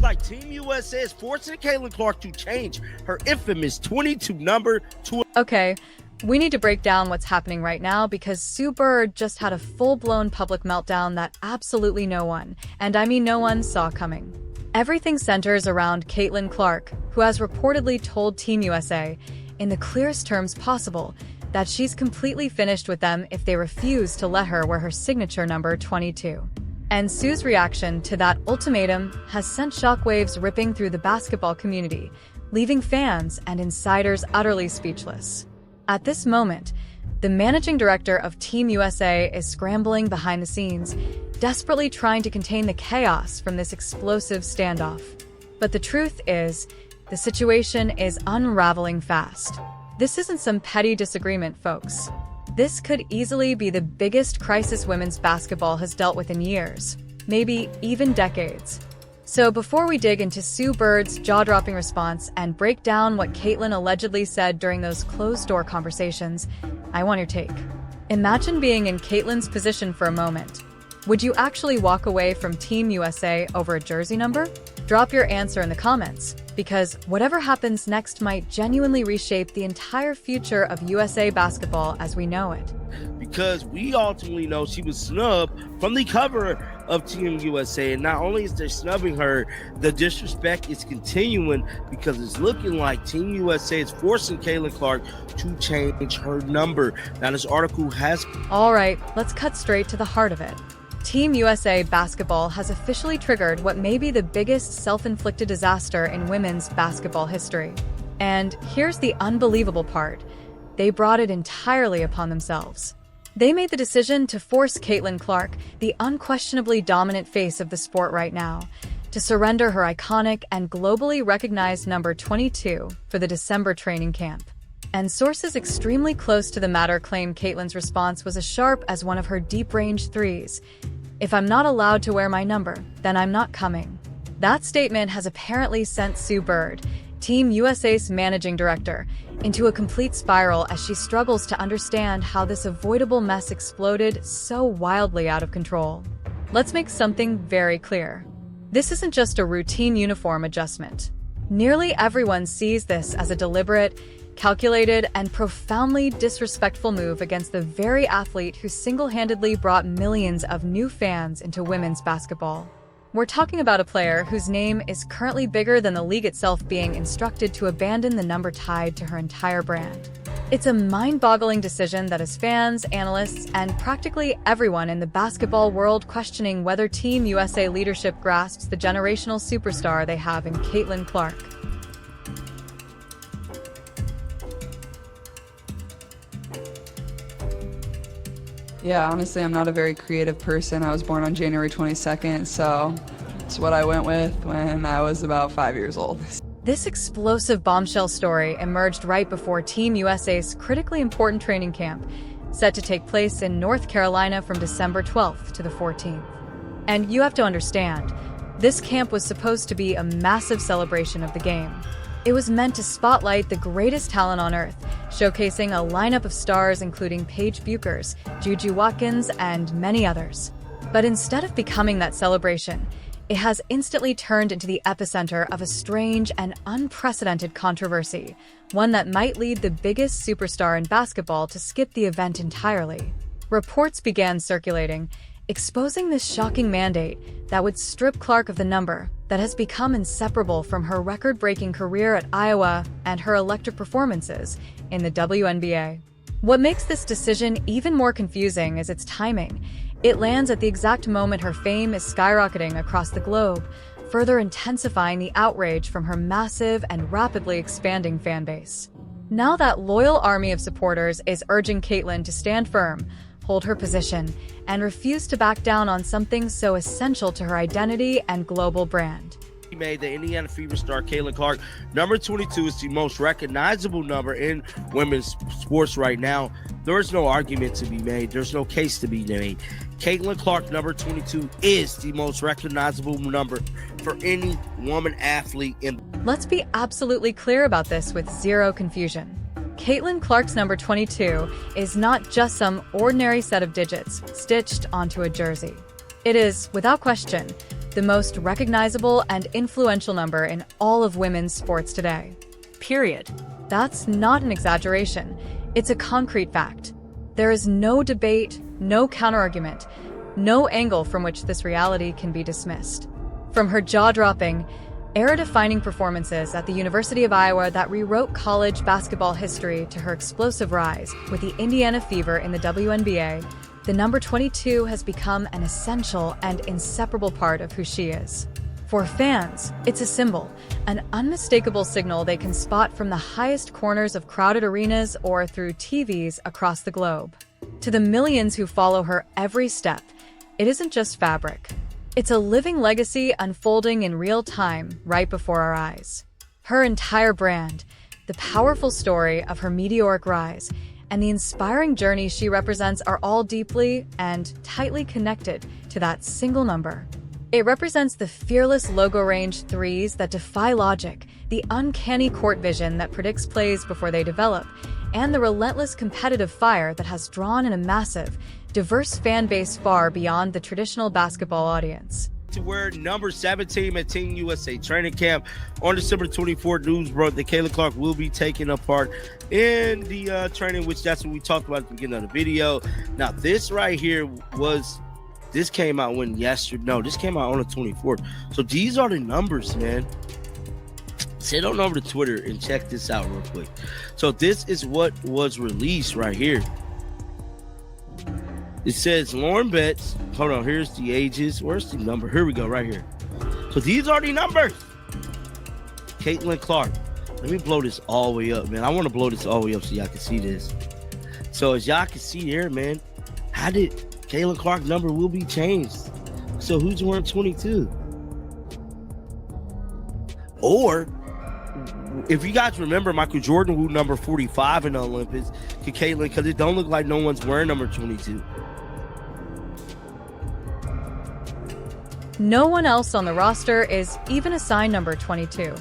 looks like Team USA is forcing Caitlin Clark to change her infamous 22 number to... Okay, we need to break down what's happening right now because Sue Bird just had a full-blown public meltdown that absolutely no one, and I mean no one, saw coming. Everything centers around Caitlin Clark, who has reportedly told Team USA, in the clearest terms possible, that she's completely finished with them if they refuse to let her wear her signature number 22. And Sue's reaction to that ultimatum has sent shockwaves ripping through the basketball community, leaving fans and insiders utterly speechless. At this moment, the managing director of Team USA is scrambling behind the scenes, desperately trying to contain the chaos from this explosive standoff. But the truth is, the situation is unraveling fast. This isn't some petty disagreement, folks. This could easily be the biggest crisis women's basketball has dealt with in years, maybe even decades. So before we dig into Sue Bird's jaw-dropping response and break down what Caitlin allegedly said during those closed-door conversations, I want your take. Imagine being in Caitlin's position for a moment. Would you actually walk away from Team USA over a jersey number? Drop your answer in the comments, because whatever happens next might genuinely reshape the entire future of USA basketball as we know it. Because we ultimately know she was snubbed from the cover of Team USA, and not only is they snubbing her, the disrespect is continuing because it's looking like Team USA is forcing Caitlin Clark to change her number. Now this article has... All right, let's cut straight to the heart of it. Team USA basketball has officially triggered what may be the biggest self-inflicted disaster in women's basketball history. And here's the unbelievable part. They brought it entirely upon themselves. They made the decision to force Caitlin Clark, the unquestionably dominant face of the sport right now, to surrender her iconic and globally recognized number 22 for the December training camp. And sources extremely close to the matter claim Caitlin's response was as sharp as one of her deep-range threes. "If I'm not allowed to wear my number, then I'm not coming." That statement has apparently sent Sue Bird, Team USA's managing director, into a complete spiral as she struggles to understand how this avoidable mess exploded so wildly out of control. Let's make something very clear. This isn't just a routine uniform adjustment. Nearly everyone sees this as a deliberate, calculated, and profoundly disrespectful move against the very athlete who single-handedly brought millions of new fans into women's basketball. We're talking about a player whose name is currently bigger than the league itself being instructed to abandon the number tied to her entire brand. It's a mind-boggling decision that has fans, analysts, and practically everyone in the basketball world questioning whether Team USA leadership grasps the generational superstar they have in Caitlin Clark. Yeah, honestly, I'm not a very creative person. I was born on January 22nd, so it's what I went with when I was about 5 years old. This explosive bombshell story emerged right before Team USA's critically important training camp, set to take place in North Carolina from December 12th to the 14th. And you have to understand, this camp was supposed to be a massive celebration of the game. It was meant to spotlight the greatest talent on earth, showcasing a lineup of stars including Paige Bueckers, Juju Watkins, and many others. But instead of becoming that celebration, it has instantly turned into the epicenter of a strange and unprecedented controversy, one that might lead the biggest superstar in basketball to skip the event entirely. Reports began circulating, exposing this shocking mandate that would strip Clark of the number that has become inseparable from her record-breaking career at Iowa and her electric performances in the WNBA. What makes this decision even more confusing is its timing. It lands at the exact moment her fame is skyrocketing across the globe, further intensifying the outrage from her massive and rapidly expanding fan base. Now that loyal army of supporters is urging Caitlin to stand firm, hold her position, and refuse to back down on something so essential to her identity and global brand. Made the Indiana Fever star Caitlin Clark. Number 22 is the most recognizable number in women's sports right now. There is no argument to be made. There's no case to be made. Caitlin Clark, number 22, is the most recognizable number for any woman athlete in. Let's be absolutely clear about this with zero confusion. Caitlin Clark's number 22 is not just some ordinary set of digits stitched onto a jersey. It is, without question, the most recognizable and influential number in all of women's sports today. Period. That's not an exaggeration. It's a concrete fact. There is no debate, no counterargument, no angle from which this reality can be dismissed. From her jaw-dropping, era-defining performances at the University of Iowa that rewrote college basketball history to her explosive rise with the Indiana Fever in the WNBA, the number 22 has become an essential and inseparable part of who she is. For fans, it's a symbol, an unmistakable signal they can spot from the highest corners of crowded arenas or through TVs across the globe. To the millions who follow her every step, it isn't just fabric. It's a living legacy unfolding in real time right before our eyes. Her entire brand, the powerful story of her meteoric rise, and the inspiring journey she represents are all deeply and tightly connected to that single number. It represents the fearless logo-range threes that defy logic, the uncanny court vision that predicts plays before they develop, and the relentless competitive fire that has drawn in a massive, diverse fan base far beyond the traditional basketball audience. To wear number 17 at Team USA training camp on December 24th, news broke that Caitlin Clark will be taking a part in the training, which that's what we talked about at the beginning of the video. Now, this right here this came out this came out on the 24th. So these are the numbers, man. Head on over to Twitter and check this out real quick. So this is what was released right here. It says Lauren Betts. Hold on, here's the ages. Where's the number? Here we go, right here. So these are the numbers. Caitlin Clark. Let me blow this all the way up, man. I want to blow this all the way up so y'all can see this. So as y'all can see here, man, how did Caitlin Clark number will be changed? So who's wearing 22? Or if you guys remember, Michael Jordan wore number 45 in the Olympics to Caitlin, because it don't look like no one's wearing number 22. No one else on the roster is even assigned number 22.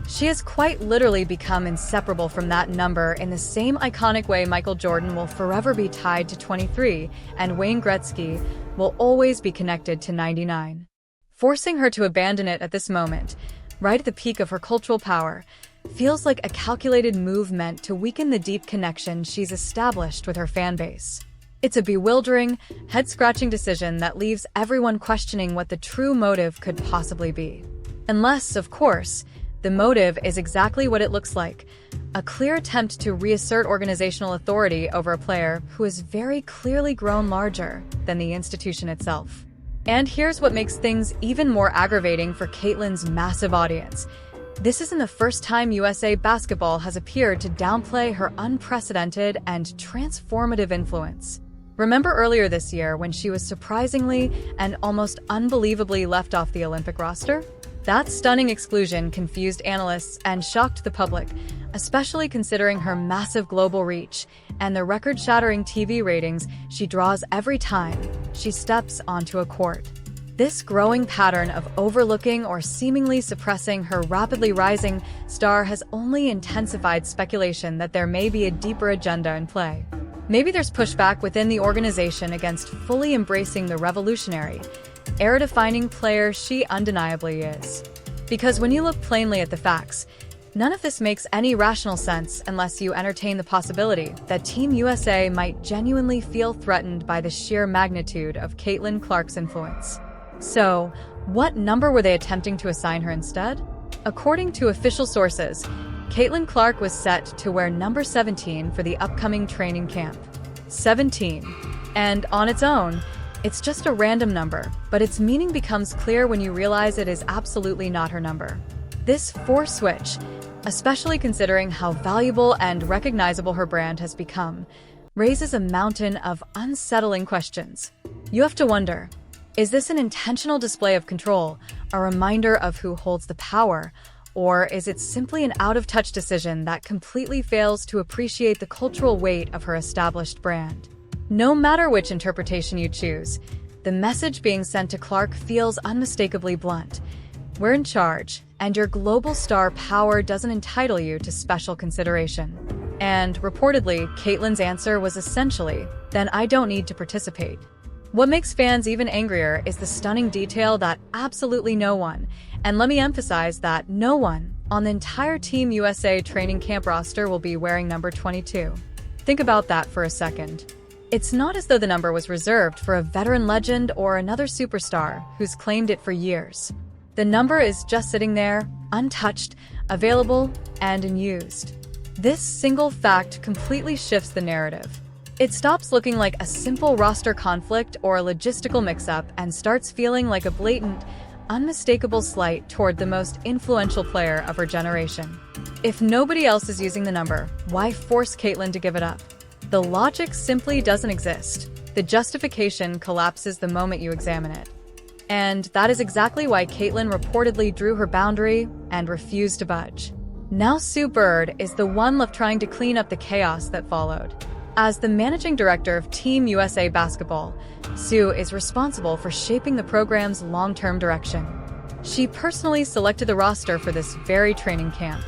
She has quite literally become inseparable from that number in the same iconic way Michael Jordan will forever be tied to 23, and Wayne Gretzky will always be connected to 99. Forcing her to abandon it at this moment, right at the peak of her cultural power, feels like a calculated move meant to weaken the deep connection she's established with her fan base. It's a bewildering, head-scratching decision that leaves everyone questioning what the true motive could possibly be. Unless, of course, the motive is exactly what it looks like, a clear attempt to reassert organizational authority over a player who has very clearly grown larger than the institution itself. And here's what makes things even more aggravating for Caitlin's massive audience. This isn't the first time USA Basketball has appeared to downplay her unprecedented and transformative influence. Remember earlier this year when she was surprisingly and almost unbelievably left off the Olympic roster? That stunning exclusion confused analysts and shocked the public, especially considering her massive global reach and the record-shattering TV ratings she draws every time she steps onto a court. This growing pattern of overlooking or seemingly suppressing her rapidly rising star has only intensified speculation that there may be a deeper agenda in play. Maybe there's pushback within the organization against fully embracing the revolutionary, era-defining player she undeniably is. Because when you look plainly at the facts, none of this makes any rational sense unless you entertain the possibility that Team USA might genuinely feel threatened by the sheer magnitude of Caitlin Clark's influence. So, what number were they attempting to assign her instead? According to official sources, Caitlin Clark was set to wear number 17 for the upcoming training camp. 17. And on its own, it's just a random number, but its meaning becomes clear when you realize it is absolutely not her number. This force switch, especially considering how valuable and recognizable her brand has become, raises a mountain of unsettling questions. You have to wonder, is this an intentional display of control, a reminder of who holds the power, or is it simply an out-of-touch decision that completely fails to appreciate the cultural weight of her established brand? No matter which interpretation you choose, the message being sent to Clark feels unmistakably blunt. We're in charge, and your global star power doesn't entitle you to special consideration. And reportedly, Caitlin's answer was essentially, then I don't need to participate. What makes fans even angrier is the stunning detail that absolutely no one, and let me emphasize that no one, on the entire Team USA training camp roster will be wearing number 22. Think about that for a second. It's not as though the number was reserved for a veteran legend or another superstar who's claimed it for years. The number is just sitting there, untouched, available, and unused. This single fact completely shifts the narrative. It stops looking like a simple roster conflict or a logistical mix-up and starts feeling like a blatant, unmistakable slight toward the most influential player of her generation. If nobody else is using the number, why force Caitlin to give it up? The logic simply doesn't exist. The justification collapses the moment you examine it. And that is exactly why Caitlin reportedly drew her boundary and refused to budge. Now Sue Bird is the one left trying to clean up the chaos that followed. As the managing director of Team USA Basketball, Sue is responsible for shaping the program's long-term direction. She personally selected the roster for this very training camp.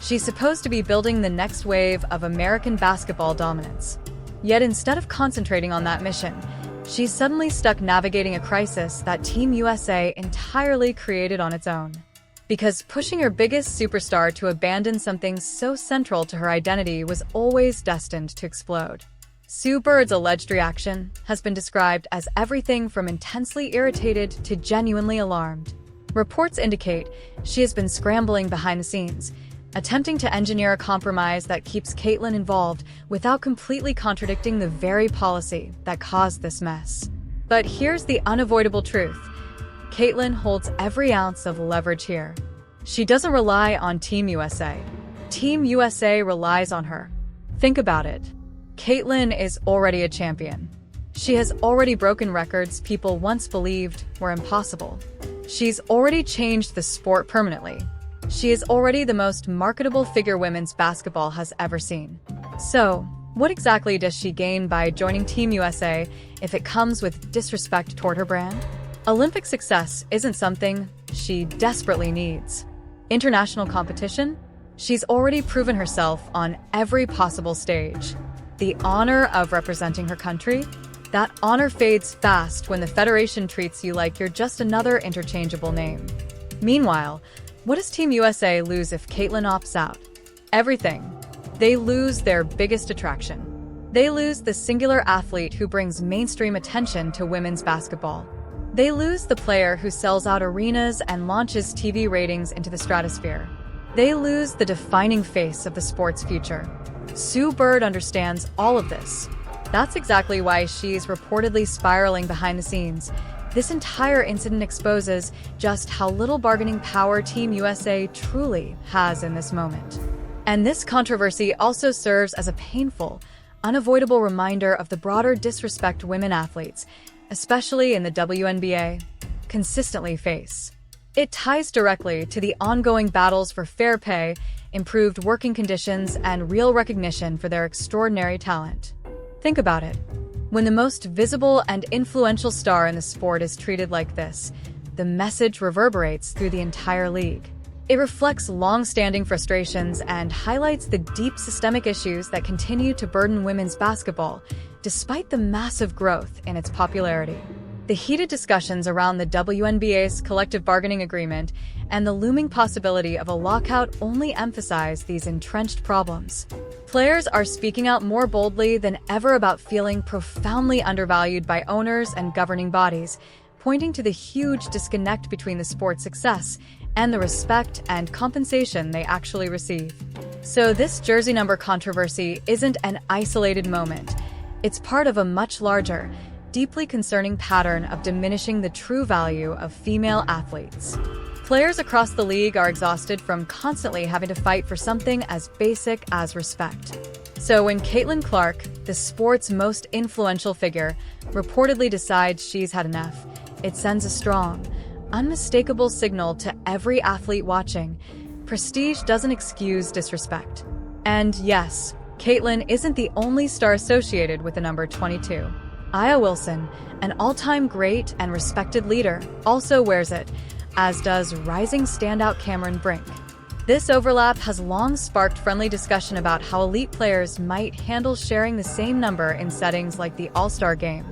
She's supposed to be building the next wave of American basketball dominance. Yet instead of concentrating on that mission, she's suddenly stuck navigating a crisis that Team USA entirely created on its own. Because pushing her biggest superstar to abandon something so central to her identity was always destined to explode. Sue Bird's alleged reaction has been described as everything from intensely irritated to genuinely alarmed. Reports indicate she has been scrambling behind the scenes, attempting to engineer a compromise that keeps Caitlin involved without completely contradicting the very policy that caused this mess. But here's the unavoidable truth. Caitlin holds every ounce of leverage here. She doesn't rely on Team USA. Team USA relies on her. Think about it. Caitlin is already a champion. She has already broken records people once believed were impossible. She's already changed the sport permanently. She is already the most marketable figure women's basketball has ever seen. So, what exactly does she gain by joining Team USA if it comes with disrespect toward her brand? Olympic success isn't something she desperately needs. International competition? She's already proven herself on every possible stage. The honor of representing her country? That honor fades fast when the federation treats you like you're just another interchangeable name. Meanwhile, what does Team USA lose if Caitlin opts out? Everything. They lose their biggest attraction. They lose the singular athlete who brings mainstream attention to women's basketball. They lose the player who sells out arenas and launches TV ratings into the stratosphere. They lose the defining face of the sport's future. Sue Bird understands all of this. That's exactly why she's reportedly spiraling behind the scenes. This entire incident exposes just how little bargaining power Team USA truly has in this moment. And this controversy also serves as a painful, unavoidable reminder of the broader disrespect women athletes, especially in the WNBA, consistently face. It ties directly to the ongoing battles for fair pay, improved working conditions, and real recognition for their extraordinary talent. Think about it. When the most visible and influential star in the sport is treated like this, the message reverberates through the entire league. It reflects long-standing frustrations and highlights the deep systemic issues that continue to burden women's basketball, despite the massive growth in its popularity. The heated discussions around the WNBA's collective bargaining agreement and the looming possibility of a lockout only emphasize these entrenched problems. Players are speaking out more boldly than ever about feeling profoundly undervalued by owners and governing bodies, pointing to the huge disconnect between the sport's success and the respect and compensation they actually receive. So this jersey number controversy isn't an isolated moment. It's part of a much larger, deeply concerning pattern of diminishing the true value of female athletes. Players across the league are exhausted from constantly having to fight for something as basic as respect. So when Caitlin Clark, the sport's most influential figure, reportedly decides she's had enough, it sends a strong, unmistakable signal to every athlete watching. Prestige doesn't excuse disrespect. And yes, Caitlin isn't the only star associated with the number 22. Aya Wilson, an all-time great and respected leader, also wears it, as does rising standout Cameron Brink. This overlap has long sparked friendly discussion about how elite players might handle sharing the same number in settings like the All-Star Game.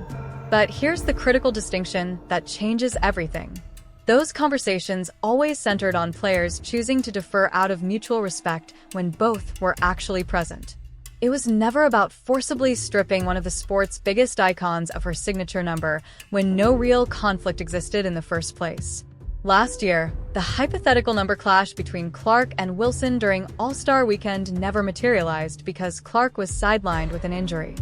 But here's the critical distinction that changes everything. Those conversations always centered on players choosing to defer out of mutual respect when both were actually present. It was never about forcibly stripping one of the sport's biggest icons of her signature number when no real conflict existed in the first place. Last year, the hypothetical number clash between Clark and Wilson during All-Star Weekend never materialized because Clark was sidelined with an injury.